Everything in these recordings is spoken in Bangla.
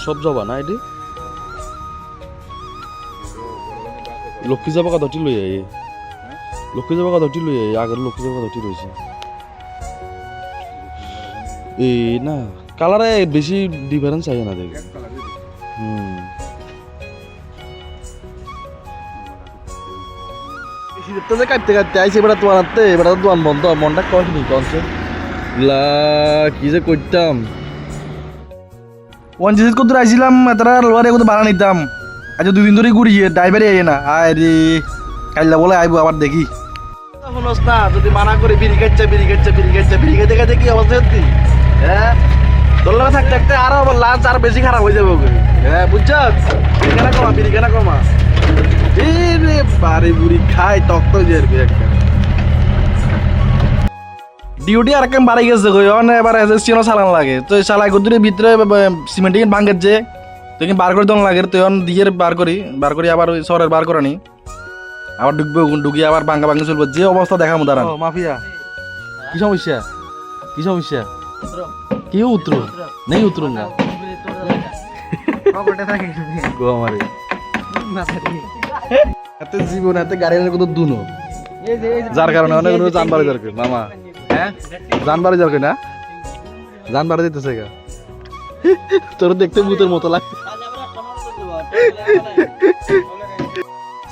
সব জবা না এটি লক্ষ্মী জবা কতটি লই আই লক্ষ্মী জবা কতটি লই আই আগের লক্ষ্মী জবা কতটি রয়েছে এই না কালারে বেশি ডিফারেন্স আই না দেখে শীতের যে কাটতে কাটতে আইছে এবার তোমার হাতে এবার তো দোয়ান বন্ধ মনটা কয়নি কনসে লা কি যে করতাম ওয়ান জিনিস কত আইছিলাম তারা লোয়ারে কত ভাড়া নিতাম আচ্ছা দুদিন ধরে ঘুরিয়ে ড্রাইভারে আইয়ে না আরে কাইলা বলে আইবো আবার দেখি শুনোস না যদি মানা করে বিড়ি খাইতে খাইতে কি অবস্থা হচ্ছি হ্যাঁ তোর লগে থাকতে থাকতে আরো লাঞ্চ আর বেশি খারাপ হয়ে যাবে হ্যাঁ বুঝছস বিড়ি কেনা কমা রে বাড়ি বুড়ি খাই তক্ত জেরবি একটা ডিউটি আর কেম বাড়ি গেছে কই অন এবার এসএসসিও চালান লাগে তো চালাই গদুরের ভিতরে সিমেন্টিং ভাঙের যে তুই বার করে দন লাগে তুই অন দিয়ে বার করি আবার ওই শহরের বার করে নি আবার ঢুকি আবার ভাঙা চলবে যে অবস্থা দেখামু দাঁড়ান মাফিয়া কি সমস্যা কি উত্তর নেই উত্তরঙ্গা গোমারে এত জীবন এত গাড়ির কত দুনো যার কারণে অনেক জানবারে দরকার মামা হ্যাঁ জানবারে দরকার না জানবারে দিতেছে গা তোর দেখতে ভূতের মতো লাগে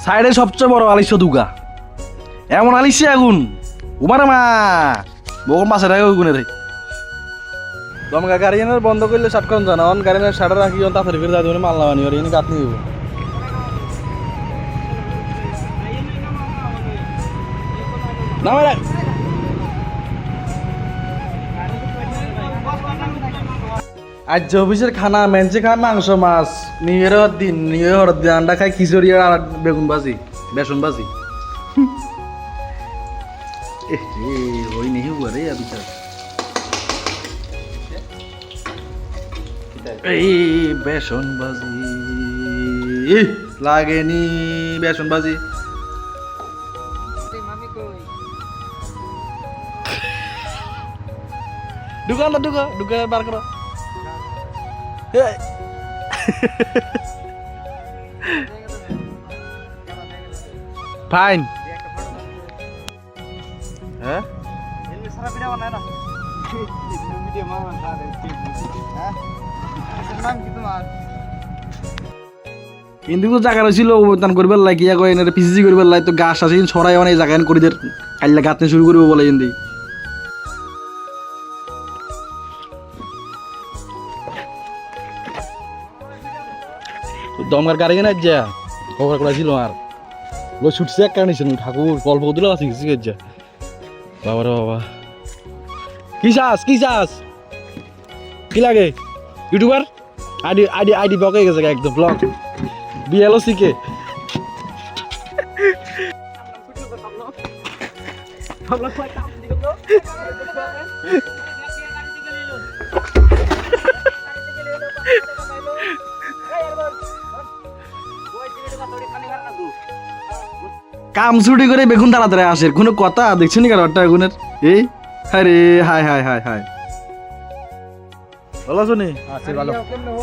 সাইডে সবচেয়ে বড় আলিশ্য দুগা এমন আলিশ্য আগুন উমারে মা বকন মাছের আগে গুনে রে দমকা গাড়ি এনে বন্ধ করলে শার্ট করুন জানা অন গাড়ি শার্ট রাখি তাড়াতাড়ি করে যাবে মাল নামানি আর এনে গাত নিব নামারে আজ অফিসের খানা মেনছে খায় মাংস মাছ নিউ ইয়ারের দিন আন্ডা খাই খিচুড়ি আর বেগুন ভাজি বেসন ভাজি ওই নেই হুয়া রে বিচার এই বেসন ভাজি লাগেনি বেসন ভাজি ঢুকা বার করো ফাইন হ্যাঁ কিন্তু জায়গা রয়েছিল অবদান করবার লাগে ইয়া কয় এনে পিসিসি করবার লাগে তো গাছ আছে ছড়াই অনেক জায়গা করে দিয়ে কাইলা গাঁথতে শুরু করবো বলে এনে দমকার গাড়ি কেনা যা খবর করা ছিল আর লো ছুটছে এক কারণে ছিল ঠাকুর গল্প দিলেও আছে কিছু যা বাবা রে বাবা কি চাস কি লাগে ইউটিউবার আইডি ব্লক হয়ে গেছে একদম ব্লক বিএলওসি কে কাম ছুটি করে বেগুন তাড়াতাড়ি আসে কোনো কথা দেখছেন নি কারোরটা বেগুনের এই আরে হাই হাই হাই হাই ভালো আছো নি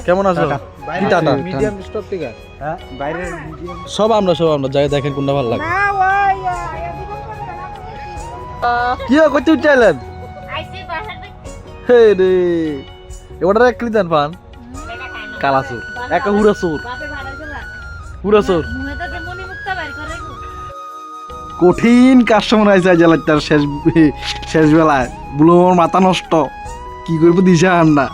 কেমন আছো কি টাটা মিডিয়াম স্টপ থেকে হ্যাঁ বাইরের মিডিয়াম সব আমরা যাই দেখেন কোনটা ভালো লাগে না ভাই কি করতে উঠলেন আইছি বাসাতে হে রে এবারে এক ক্লিদান পান কালাসুর এক হুরাসুর হুরাসুর কঠিন কাস্টমার আইসা জ্বালাই তার শেষ বেলায় বলো আমার মাথা নষ্ট কি করবো দিশা আন্না